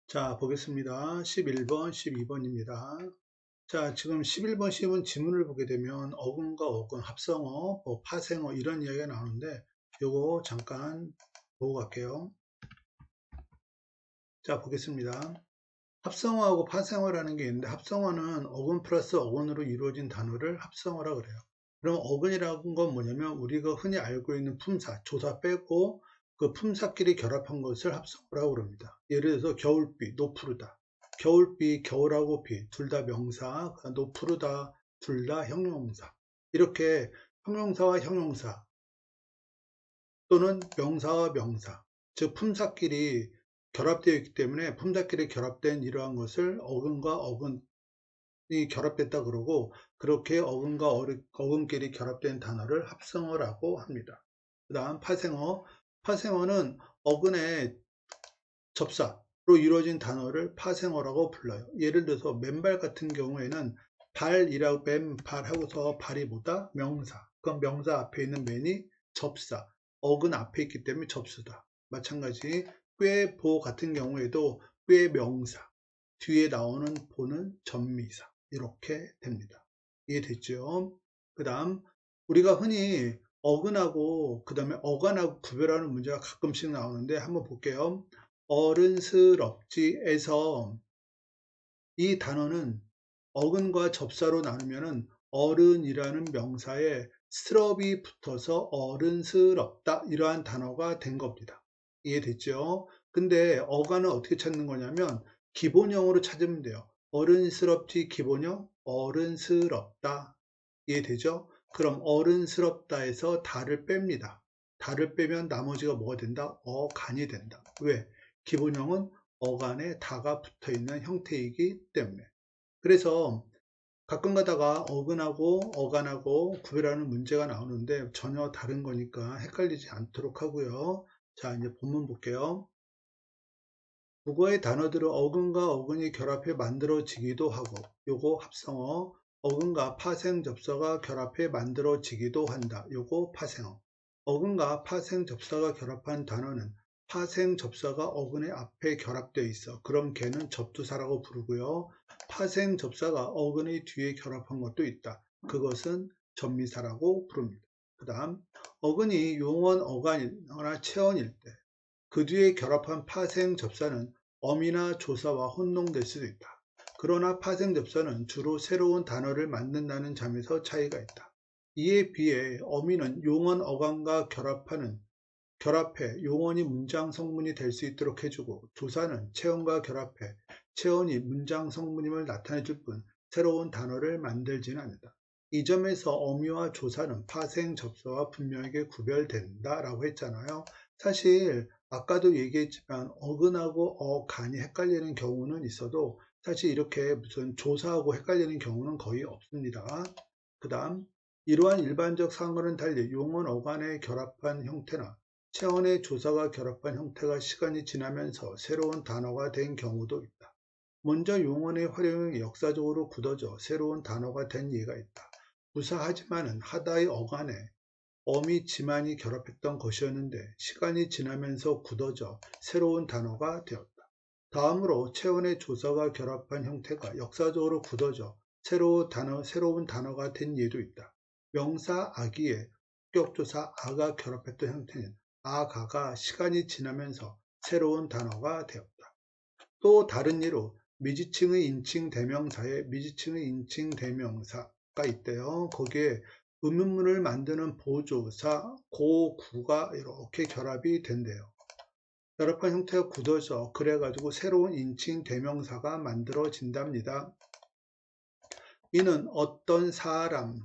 자, 보겠습니다. 11번, 12번입니다. 자, 지금 11번, 12번 지문을 보게 되면 어근과 어근, 합성어, 뭐 파생어 이런 이야기가 나오는데 요거 잠깐 보고 갈게요. 자, 보겠습니다. 합성어하고 파생어라는 게 있는데 합성어는 어근 플러스 어근으로 이루어진 단어를 합성어라 그래요. 그럼 어근이라는 건 뭐냐면 우리가 흔히 알고 있는 품사, 조사 빼고 그 품사끼리 결합한 것을 합성어라고 그럽니다. 예를 들어서 겨울비, 노푸르다. 겨울비, 겨울하고 비, 둘 다 명사, 노푸르다, 둘 다 형용사. 이렇게 형용사와 형용사 또는 명사와 명사, 즉 품사끼리 결합되어 있기 때문에 품사끼리 결합된 이러한 것을 어근과 어근이 결합됐다 그러고, 그렇게 어근과 어근끼리 결합된 단어를 합성어라고 합니다. 그 다음 파생어. 파생어는 어근의 접사로 이루어진 단어를 파생어라고 불러요. 예를 들어서 맨발 같은 경우에는 발이라고 맨발 하고서 발이 뭐다? 명사. 그럼 명사 앞에 있는 맨이 접사. 어근 앞에 있기 때문에 접수다. 마찬가지 꾀보 같은 경우에도 꾀 명사. 뒤에 나오는 보는 전미사. 이렇게 됩니다. 이해됐죠? 그 다음 우리가 흔히 어근하고 그 다음에 어간하고 구별하는 문제가 가끔씩 나오는데 한번 볼게요. 어른스럽지에서 이 단어는 어근과 접사로 나누면은 어른이라는 명사에 스럽이 붙어서 어른스럽다 이러한 단어가 된 겁니다. 이해됐죠? 근데 어간은 어떻게 찾는 거냐면 기본형으로 찾으면 돼요. 어른스럽지 기본형 어른스럽다. 이해되죠? 그럼 어른스럽다에서 다를 뺍니다. 다를 빼면 나머지가 뭐가 된다? 어간이 된다. 왜? 기본형은 어간에 다가 붙어 있는 형태이기 때문에. 그래서 가끔 가다가 어근하고 어간하고 구별하는 문제가 나오는데 전혀 다른 거니까 헷갈리지 않도록 하고요. 자, 이제 본문 볼게요. 국어의 단어들은 어근과 어근이 결합해 만들어지기도 하고, 요거 합성어. 어근과 파생 접사가 결합해 만들어지기도 한다. 요거 파생어. 어근과 파생 접사가 결합한 단어는 파생 접사가 어근의 앞에 결합되어 있어. 그럼 걔는 접두사라고 부르고요. 파생 접사가 어근의 뒤에 결합한 것도 있다. 그것은 접미사라고 부릅니다. 그 다음 어근이 용언, 어간이나 체언일 때 그 뒤에 결합한 파생 접사는 어미나 조사와 혼동될 수도 있다. 그러나 파생 접사는 주로 새로운 단어를 만든다는 점에서 차이가 있다. 이에 비해 어미는 용언, 어간과 결합해 용언이 문장 성문이 될 수 있도록 해주고, 조사는 체언과 결합해 체언이 문장 성문임을 나타내줄 뿐 새로운 단어를 만들지는 않는다. 이 점에서 어미와 조사는 파생 접사와 분명하게 구별된다 라고 했잖아요. 사실 아까도 얘기했지만 어근하고 어간이 헷갈리는 경우는 있어도 사실 이렇게 무슨 조사하고 헷갈리는 경우는 거의 없습니다. 그 다음 이러한 일반적 상어는 달리 용언, 어간의 결합한 형태나 체언의 조사가 결합한 형태가 시간이 지나면서 새로운 단어가 된 경우도 있다. 먼저 용언의 활용이 역사적으로 굳어져 새로운 단어가 된 예가 있다. 구사하지만은 하다의 어간에 어미, 지만이 결합했던 것이었는데 시간이 지나면서 굳어져 새로운 단어가 되었다. 다음으로 체언의 조사가 결합한 형태가 역사적으로 굳어져 새로운 단어가 된 예도 있다. 명사 아기에 합격조사 아가 결합했던 형태는 아가가 시간이 지나면서 새로운 단어가 되었다. 또 다른 예로 미지층의 인칭 대명사에 미지층의 인칭 대명사가 있대요. 거기에 의문문을 만드는 보조사, 고, 구가 이렇게 결합이 된대요. 결합한 형태가 굳어져 그래가지고 새로운 인칭 대명사가 만들어진답니다. 이는 어떤 사람,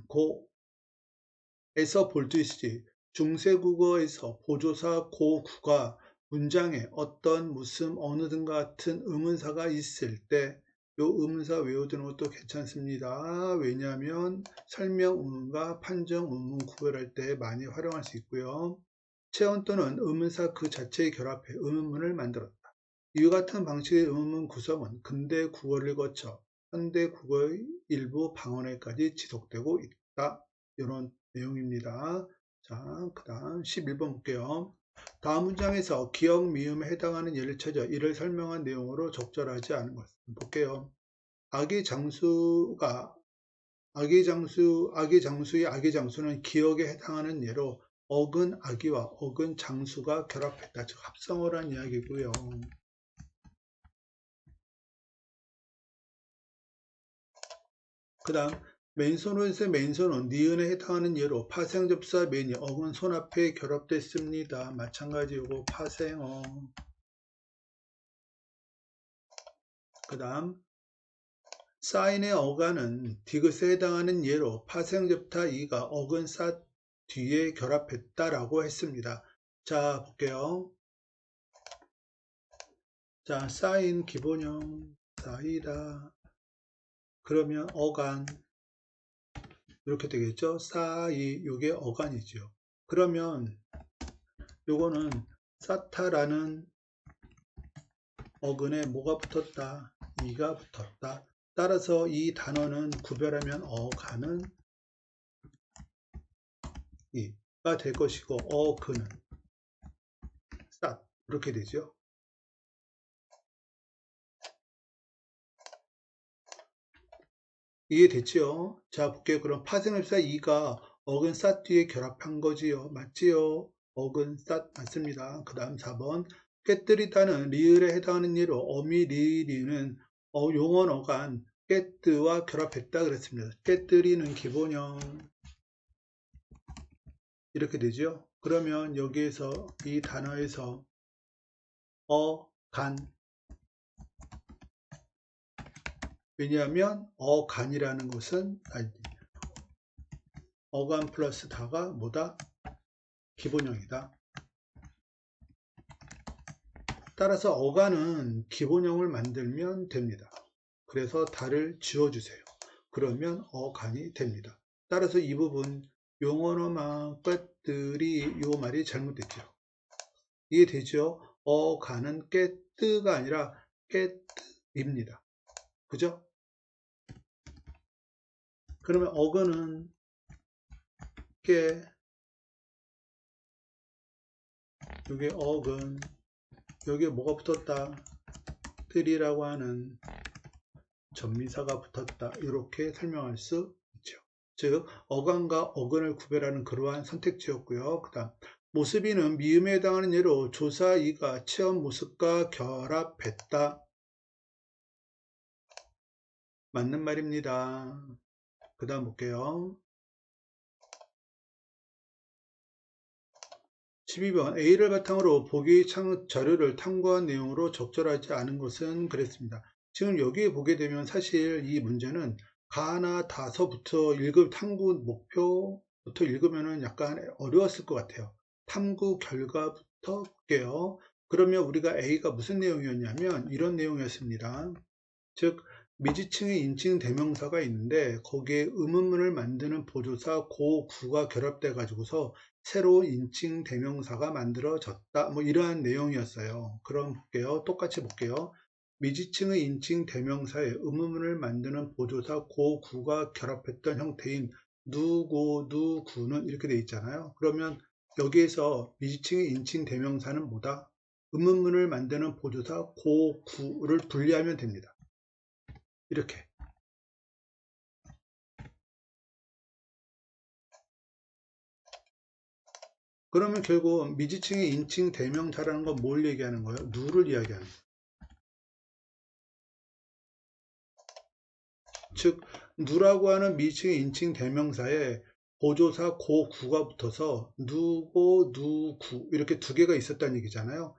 고에서 볼 수 있지 중세국어에서 보조사 고, 구가 문장에 어떤, 무슨, 어느 등과 같은 의문사가 있을 때 이 의문사 외워두는 것도 괜찮습니다. 왜냐하면 설명 의문과 판정 의문 구별할 때 많이 활용할 수 있고요. 체언 또는 의문사 그 자체에 결합해 의문문을 만들었다. 이와 같은 방식의 의문문 구성은 근대 국어를 거쳐 현대 국어의 일부 방언에까지 지속되고 있다. 이런 내용입니다. 자, 그 다음 11번 볼게요. 다음 문장에서 기억 미음에 해당하는 예를 찾아 이를 설명한 내용으로 적절하지 않은 것을 볼게요. 악의 장수가 악의 장수의 악의 장수는 기억에 해당하는 예로 어근 악의와 어근 장수가 결합했다. 즉 합성어를 한 이야기고요. 그 다음 맨손옷의 맨손은 니은에 해당하는 예로 파생접사 맨이 어근 손 앞에 결합됐습니다. 마찬가지 요거 파생어. 그 다음 사인의 어간은 디귿에 해당하는 예로 파생접타 이가 어근 쌌 뒤에 결합했다라고 했습니다. 자 볼게요. 자 사인 기본형 사이다. 그러면 어간 이렇게 되겠죠. 사이 요게 어간이죠. 그러면 요거는 사타라는 어근에 뭐가 붙었다? 이가 붙었다. 따라서 이 단어는 구별하면 어간은 이가 될 것이고 어근은 쌌 이렇게 되죠. 이해됐지요? 자 볼게요. 그럼 파생합사 이가 어근 쌌 뒤에 결합한 거지요. 맞지요? 어근 쌌 맞습니다. 그 다음 4번 깨뜨리다는 리을에 해당하는 예로 어미 리리는 용언 어간 깨뜨와 결합했다 그랬습니다. 깨뜨리는 기본형 이렇게 되죠. 그러면 여기에서 이 단어에서 어간 왜냐하면 어간이라는 것은 어간 플러스 다가 뭐다? 기본형이다. 따라서 어간은 기본형을 만들면 됩니다. 그래서 다를 지워주세요. 그러면 어간이 됩니다. 따라서 이 부분 용언어만 깨뜨리 요 말이 잘못됐죠. 이해되죠? 어간은 깨뜨가 아니라 깨뜨입니다. 그죠? 그러면 어근은 깨 여기 어근 여기에 뭐가 붙었다? 뜨리라고 하는 전미사가 붙었다. 이렇게 설명할 수 있죠. 즉 어간과 어근을 구별하는 그러한 선택지였고요. 그 다음 모습이는 미음에 해당하는 예로 조사 이가 체험 모습과 결합했다. 맞는 말입니다. 그 다음 볼게요. 12번 A를 바탕으로 보기 자료를 탐구한 내용으로 적절하지 않은 것은 그랬습니다. 지금 여기에 보게 되면 사실 이 문제는 가나 다서부터 탐구 목표부터 읽으면 약간 어려웠을 것 같아요. 탐구 결과부터 볼게요. 그러면 우리가 A가 무슨 내용이었냐면 이런 내용이었습니다. 즉 미지층의 인칭 대명사가 있는데 거기에 의문문을 만드는 보조사 고, 구가 결합돼 가지고서 새로운 인칭 대명사가 만들어졌다. 뭐 이러한 내용이었어요. 그럼 볼게요. 똑같이 볼게요. 미지층의 인칭 대명사에 의문문을 만드는 보조사 고, 구가 결합했던 형태인 누고, 누구는 이렇게 돼 있잖아요. 그러면 여기에서 미지층의 인칭 대명사는 뭐다? 의문문을 만드는 보조사 고, 구를 분리하면 됩니다. 이렇게. 그러면 결국 미지층의 인칭 대명사라는 건 뭘 얘기하는 거예요? 누를 이야기하는 거예요. 즉 누라고 하는 미지층의 인칭 대명사에 보조사 고, 구가 붙어서 누고, 누구 이렇게 두 개가 있었다는 얘기잖아요.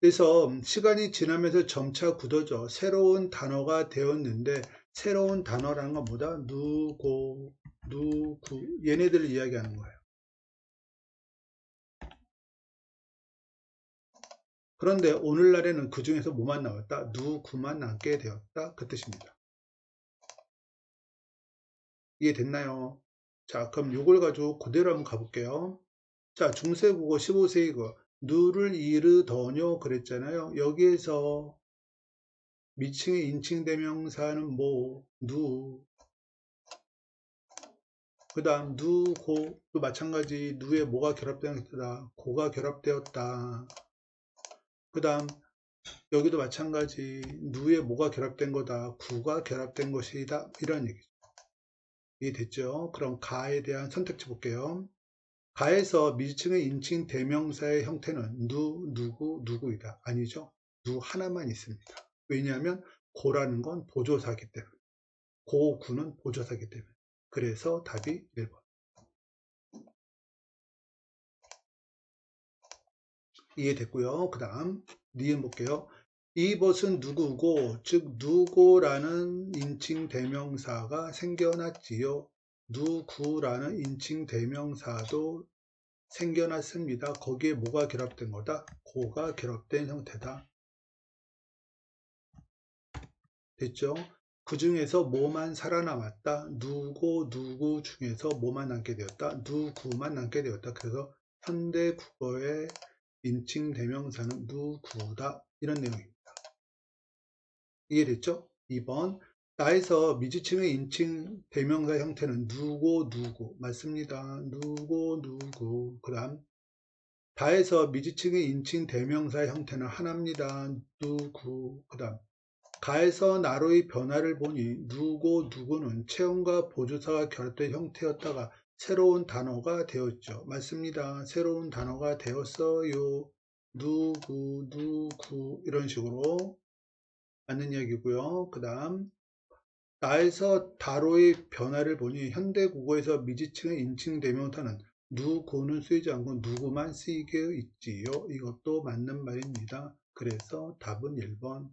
그래서 시간이 지나면서 점차 굳어져 새로운 단어가 되었는데 새로운 단어라는 건 뭐다? 누고, 누구 얘네들을 이야기하는 거예요. 그런데 오늘날에는 그 중에서 뭐만 나왔다? 누구만 남게 되었다. 그 뜻입니다. 이해됐나요? 자, 그럼 이걸 가지고 그대로 한번 가볼게요. 자, 중세국어 15세기 거 누를 이르더뇨 그랬잖아요. 여기에서 미칭의 인칭 대명사는 뭐, 누, 그 다음 누, 고도 마찬가지. 누에 뭐가 결합되었다. 고가 결합되었다. 그 다음 여기도 마찬가지. 누에 뭐가 결합된 거다. 구가 결합된 것이다. 이런 얘기죠. 이해됐죠? 그럼 가에 대한 선택지 볼게요. 가에서 미지층의 인칭 대명사의 형태는 누, 누구, 누구이다. 아니죠. 누 하나만 있습니다. 왜냐하면 고라는 건 보조사기 때문에. 고, 구는 보조사기 때문에. 그래서 답이 1번. 이해됐고요. 그 다음 니은 볼게요. 이것은 누구고, 즉 누구라는 인칭 대명사가 생겨났지요. 누구라는 인칭 대명사도 생겨났습니다. 거기에 뭐가 결합된 거다? 고가 결합된 형태다. 됐죠? 그 중에서 뭐만 살아남았다? 누구 누구 중에서 뭐만 남게 되었다? 누구만 남게 되었다. 그래서 현대 국어의 인칭 대명사는 누구다. 이런 내용입니다. 이해됐죠? 2번. 나에서 미지층의 인칭 대명사 형태는 누구 누구 맞습니다. 누구 누구. 그 다음 다에서 미지층의 인칭 대명사의 형태는 하나입니다. 누구. 그 다음 가에서 나로의 변화를 보니 누구 누구는 체험과 보조사가 결합된 형태였다가 새로운 단어가 되었죠. 맞습니다. 새로운 단어가 되었어요. 누구 누구 이런 식으로 맞는 이야기고요. 그 다음 나에서 다로의 변화를 보니 현대국어에서 미지층의 인칭 대명사는 누구는 쓰이지 않고 누구만 쓰이게 있지요. 이것도 맞는 말입니다. 그래서 답은 1번.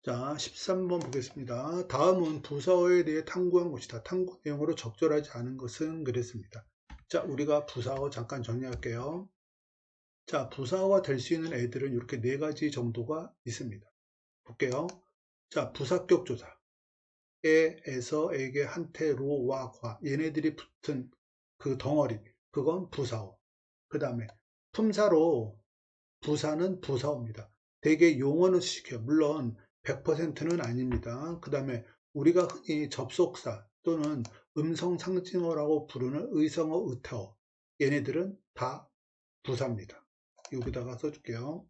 자, 13번 보겠습니다. 다음은 부사어에 대해 탐구한 것이다. 탐구 내용으로 적절하지 않은 것은 그랬습니다. 자, 우리가 부사어 잠깐 정리할게요. 자, 부사어가 될 수 있는 애들은 이렇게 4가지 정도가 있습니다. 볼게요. 자, 부사격 조사. 에, 에서, 에게, 한테, 로, 와, 과. 얘네들이 붙은 그 덩어리. 그건 부사어. 그 다음에 품사로 부사는 부사어입니다. 대개 용어는 시켜요. 물론 100%는 아닙니다. 그 다음에 우리가 흔히 접속사 또는 음성상징어라고 부르는 의성어, 의타어. 얘네들은 다 부사입니다. 여기다가 써줄게요.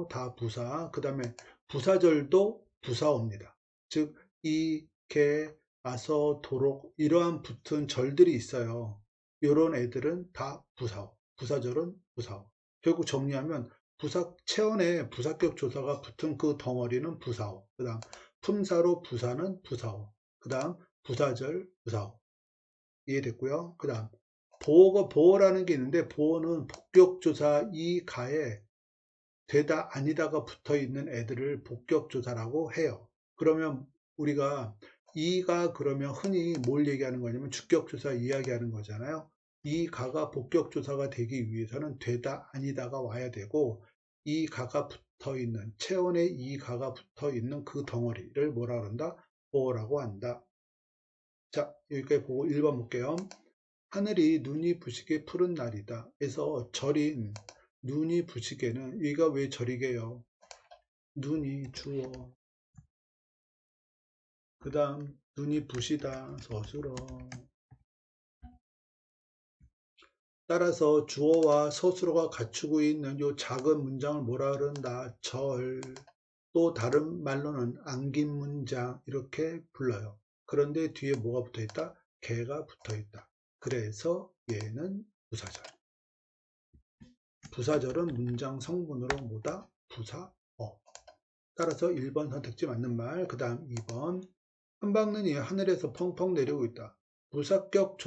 다 부사. 그 다음에 부사절도 부사어입니다. 즉, 이, 개, 아서, 도록 이러한 붙은 절들이 있어요. 이런 애들은 다 부사어. 부사절은 부사어. 결국 정리하면 체언에 부사격 조사가 붙은 그 덩어리는 부사어. 그 다음 품사로 부사는 부사어. 그 다음 부사절 부사어. 이해됐고요. 그 다음 보어라는 게 있는데 보어는 복격조사 이 가에 되다 아니다가 붙어 있는 애들을 복격조사라고 해요. 그러면 우리가 이가 그러면 흔히 뭘 얘기하는 거냐면 주격조사 이야기하는 거잖아요. 이 가가 복격조사가 되기 위해서는 되다 아니다가 와야 되고 이 가가 붙어 있는 체온에 이 가가 붙어 있는 그 덩어리를 뭐라 그런다? 보어라고 한다. 자, 여기까지 보고 1번 볼게요. 하늘이 눈이 부시게 푸른 날이다. 그래서 절인 눈이 부시게는 얘가 왜 절이게요? 눈이 주어. 그 다음 눈이 부시다 서술어. 따라서 주어와 서술어가 갖추고 있는 이 작은 문장을 뭐라 그런다? 절. 또 다른 말로는 안긴 문장 이렇게 불러요. 그런데 뒤에 뭐가 붙어 있다? 개가 붙어 있다. 그래서 얘는 부사절. 부사절은 문장 성분으로 뭐다? 부사어. 따라서 1번 선택지 맞는 말. 그 다음 2번. 한방눈이 하늘에서 펑펑 내리고 있다. 부사격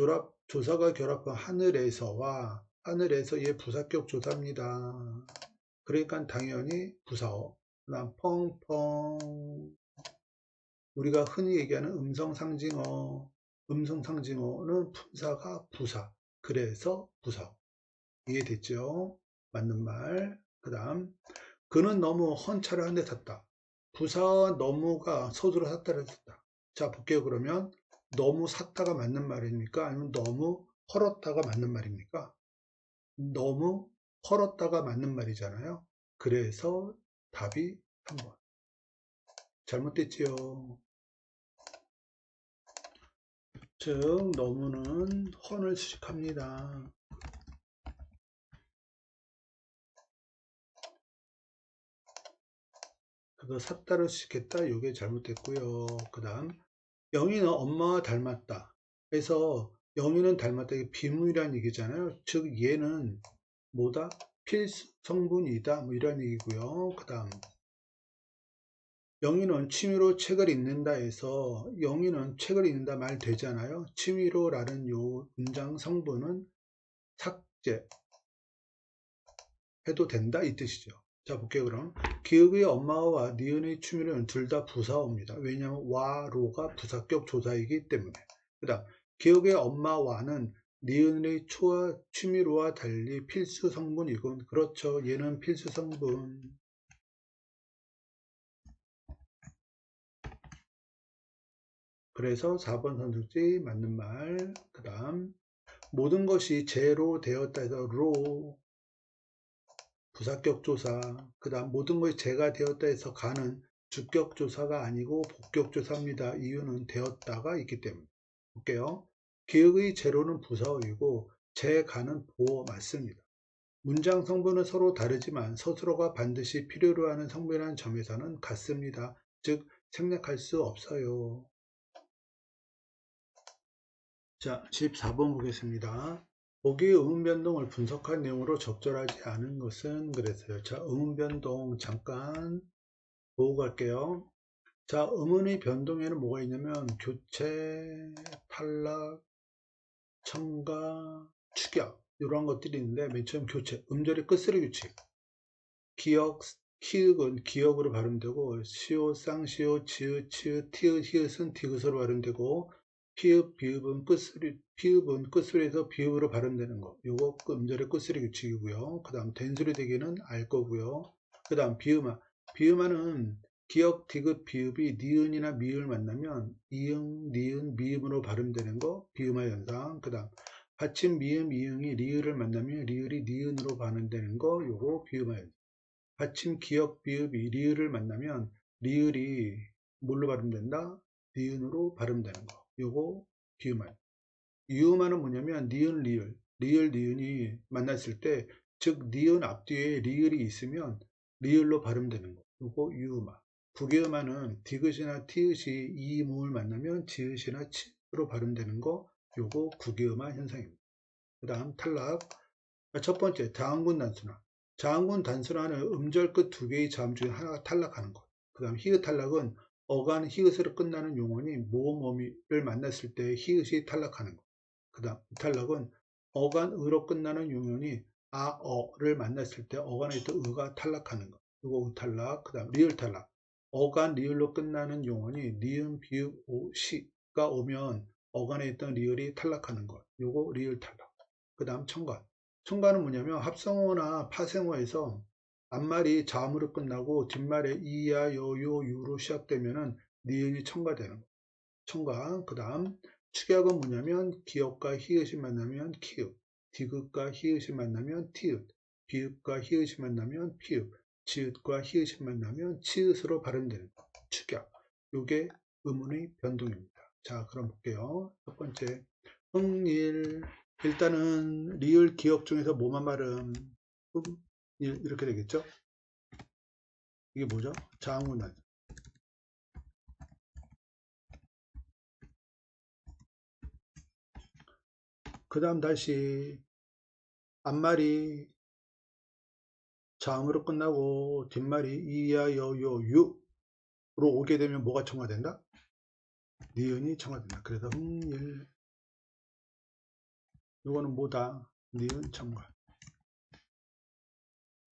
조사가 결합한 하늘에서와 하늘에서 얘 부사격 조사입니다. 그러니까 당연히 부사어. 그 다음 펑펑. 우리가 흔히 얘기하는 음성상징어. 음성상징어는 품사가 부사. 그래서 부사어. 이해됐죠? 맞는 말. 그 다음 그는 너무 헌차를 한 대 탔다. 부사와 너무가 서술어 샀다를 했다. 자, 볼게요. 그러면 너무 샀다가 맞는 말입니까? 아니면 너무 헐었다가 맞는 말입니까? 너무 헐었다가 맞는 말이잖아요. 그래서 답이 3번. 잘못됐지요. 즉 너무는 헌을 수식합니다. 그래서 샀다를 수식했다. 이게 잘못됐고요. 그 다음 영희는 엄마와 닮았다. 그래서 영희는 닮았다. 이게 비문이라는 얘기잖아요. 즉 얘는 뭐다? 필수 성분이다. 뭐 이런 얘기고요. 그 다음 영희는 취미로 책을 읽는다 해서 영희는 책을 읽는다 말 되잖아요. 취미로라는 요 문장 성분은 삭제 해도 된다 이 뜻이죠. 자 볼게요. 그럼 기억의 엄마와 니은의 취미로는 둘 다 부사어입니다. 왜냐하면 와로가 부사격 조사이기 때문에. 그 다음 기억의 엄마와는 니은의 초와 취미로와 달리 필수 성분이군. 그렇죠. 얘는 필수 성분. 그래서 4번 선택지 맞는 말. 그 다음 모든 것이 제로 되었다 해서 로 부사격 조사. 그 다음 모든 것이 제가 되었다 해서 가는 주격 조사가 아니고 복격 조사입니다. 이유는 되었다가 있기 때문에. 볼게요. 기억의 제로는 부사어이고 제가는 보어 맞습니다. 문장 성분은 서로 다르지만 스스로가 반드시 필요로 하는 성분이라는 점에서는 같습니다. 즉 생략할 수 없어요. 자, 14번 보겠습니다. 보기의 의문변동을 분석한 내용으로 적절하지 않은 것은 그랬어요. 자, 의문변동 잠깐 보고 갈게요. 자, 의문의 변동에는 뭐가 있냐면 교체, 탈락, 첨가, 축약 이런 것들이 있는데 맨 처음 교체, 음절의 끝소리 규칙, 기억, 키읔은 기억으로 발음되고 시오, 쌍시오, 지읒, 치읒, 티읒, 히읗은 디귿으로 발음되고 피읍, 비읍은 끝소리, 피읍은 끝소리에서 비읍으로 발음되는 거. 요거 음절의 끝소리 규칙이고요. 그 다음 된소리 대개는 알 거고요. 그 다음 비음화. 비음화는 기억, 디귿, 비읍이 니은이나 미을 만나면 이응, 니은, 미음으로 발음되는 거. 비음화 현상. 그 다음 받침 미음, 이응이 리을을 만나면 리을이 니은으로 발음되는 거. 요거 비음화 현상. 받침 기역 비읍이 리을을 만나면 리을이 뭘로 발음된다? 니은으로 발음되는 거. 요거 비음화. 유음화는 뭐냐면 니은 리을, 리을 니은이 만났을 때 즉 니은 앞뒤에 리을이 있으면 리을로 발음되는 거. 요거 유음화. 부기음화는 디귿이나 티읕이 이 모음을 만나면 지읒이나 치으로 발음되는 거. 요거 구기음화 현상입니다. 그 다음 탈락. 첫 번째, 자음군 단순화. 자음군 단순화는 음절 끝 두 개의 자음 중에 하나가 탈락하는 것. 그 다음 히읗 탈락은 어간 히읗으로 끝나는 용언이 모음어미를 만났을 때 히읗이 탈락하는 것. 그 다음 탈락은 어간 으로 끝나는 용언이 아어를 만났을 때 어간에 있던 으가 탈락하는 것. 이거 우탈락. 그 다음 리을 탈락. 어간 리을로 끝나는 용언이 니은 비읍 오 시가 오면 어간에 있던 리을이 탈락하는 것. 요거 리을 탈락. 그 다음 첨가. 첨가는 뭐냐면 합성어나 파생어에서 앞말이 자음으로 끝나고 뒷말에 이야, 여, 요, 유로 시작되면은 니은이 첨가되는 거. 첨가. 그 다음 축약은 뭐냐면 기역과 히읗이 만나면 키읔, 디귿과 히읗이 만나면 티읕, 비읍과 히읗이 만나면 피읍, 지읒과 히읗이 만나면 치읒으로 발음되는 거. 축약. 요게 의문의 변동입니다. 자, 그럼 볼게요. 첫 번째 흥일. 일단은 리을 기억 중에서 뭐만 발음? 흥일 이렇게 되겠죠? 이게 뭐죠? 자음군 단수. 그 다음 다시 앞말이 자음으로 끝나고 뒷말이 이야, 여, 요, 유로 오게 되면 뭐가 첨가된다? 니은이 첨가된다. 그래서 흥일. 이거는 뭐다? 니은 첨가.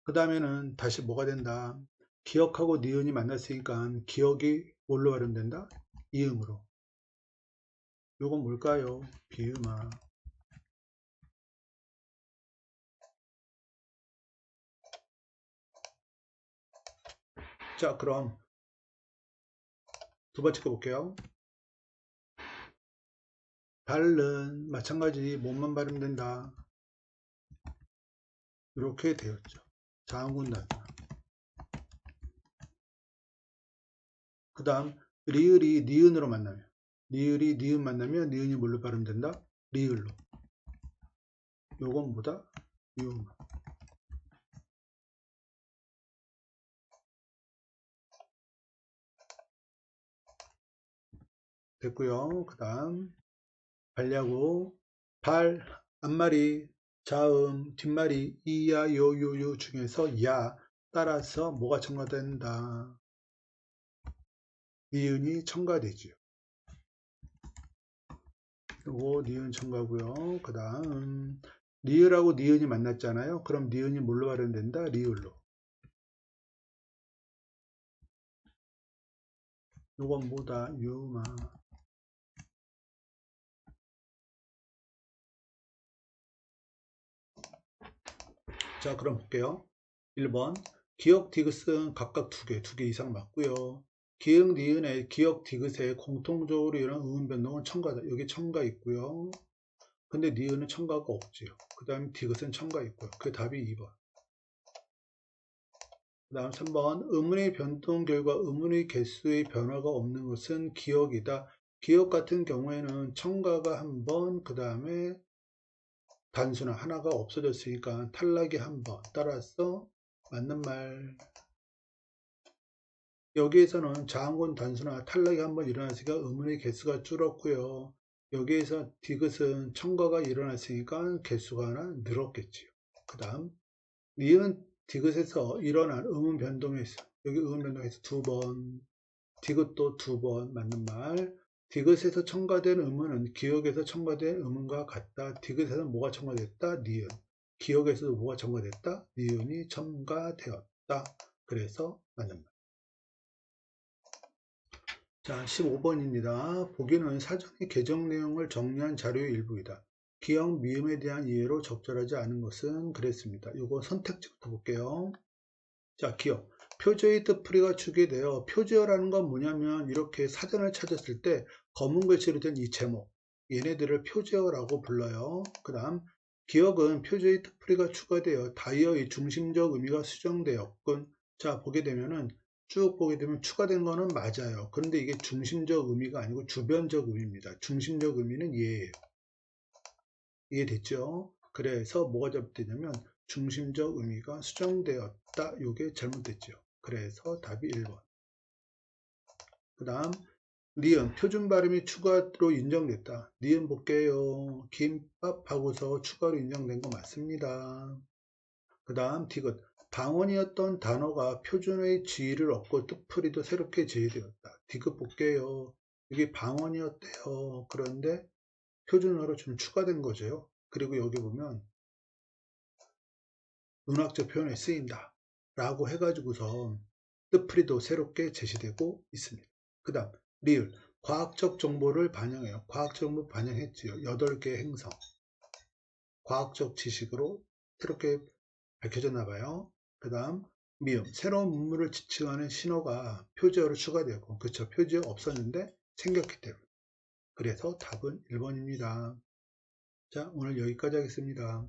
그 다음에는 다시 뭐가 된다? 기억하고 니은이 만났으니까 기억이 뭘로 발음된다? 이음으로. 요건 뭘까요? 비음화. 자, 그럼 두 번째 거 볼게요. 발은 마찬가지 몸만 발음된다. 이렇게 되었죠. 자음군 단수. 그 다음 리을이 니은으로 만나면 니을이 니은 만나면 니은이 뭘로 발음된다? 리을로. 요건 뭐다? 유. 됐고요. 그 다음 발야구 발, 앞마리, 자음, 뒷마리, 이야, 요, 요, 요 중에서 야 따라서 뭐가 첨가된다? 니은이 첨가되지요. 요거 니은 첨가고요. 그 다음 리을하고 니은이 만났잖아요. 그럼 니은이 뭘로 발음된다? 리을로. 요건 뭐다? 유마. 자, 그럼 볼게요. 1번 기역 디귿은 각각 두 개 이상 맞고요. 기역 니은의 기역 디귿에 공통적으로 일어난 음운 변동은 첨가다. 여기 첨가 있고요. 근데 니은은 첨가가 없지요. 그 다음에 디귿은 첨가 있고요. 그게 답이 2번. 그 다음 3번 음운의 변동 결과 음운의 개수의 변화가 없는 것은 기역이다. 기역 같은 경우에는 첨가가 한 번, 그 다음에 단수나 하나가 없어졌으니까 탈락이 한 번. 따라서 맞는 말. 여기에서는 자항권 단수나 탈락이 한 번 일어났으니까 음운의 개수가 줄었고요. 여기에서 디귿은 첨가가 일어났으니까 개수가 하나 늘었겠지요. 그 다음 니은 디귿에서 일어난 음운 변동에서 여기 음운 변동에서 두 번, 디귿도 두 번 맞는 말. 디귿에서 첨가된 음운은 기역에서 첨가된 음운과 같다. 디귿에서 뭐가 첨가됐다? 니은. 기역에서도 뭐가 첨가됐다? 니은이 첨가되었다. 그래서 맞는 말. 자, 15번입니다. 보기는 사전의 개정 내용을 정리한 자료의 일부이다. 기역 미음에 대한 이해로 적절하지 않은 것은 그랬습니다. 이거 선택지부터 볼게요. 자, 기역. 표제의 뜻풀이가 추계되어 표제어라는 건 뭐냐면 이렇게 사전을 찾았을 때 검은 글씨로 된 이 제목, 얘네들을 표제어라고 불러요. 그 다음 기역은 표제의 뜻풀이가 추가되어 다이어의 중심적 의미가 수정되었군. 자, 보게 되면은 쭉 보게 되면 추가된 거는 맞아요. 그런데 이게 중심적 의미가 아니고 주변적 의미입니다. 중심적 의미는 얘예요. 이해됐죠? 그래서 뭐가 잘못되냐면 중심적 의미가 수정되었다. 이게 잘못됐죠. 그래서 답이 1번. 그 다음 니은 표준 발음이 추가로 인정됐다. 니은 볼게요. 김밥하고서 추가로 인정된 거 맞습니다. 그 다음 디귿 방언이었던 단어가 표준의 지위를 얻고 뜻풀이도 새롭게 제외되었다. 디귿 볼게요. 이게 방언이었대요. 그런데 표준어로 좀 추가된 거죠. 그리고 여기 보면 문학적 표현에 쓰인다 라고 해가지고서 뜻풀이도 새롭게 제시되고 있습니다. 그 다음 리을 과학적 정보를 반영해요. 과학적 정보 반영했지요. 8개 행성 과학적 지식으로 새롭게 밝혀졌나 봐요. 그 다음 미음 새로운 문물을 지칭하는 신호가 표제어로 추가되었고 그쵸 표제어 없었는데 생겼기 때문에 그래서 답은 1번입니다. 자 오늘 여기까지 하겠습니다.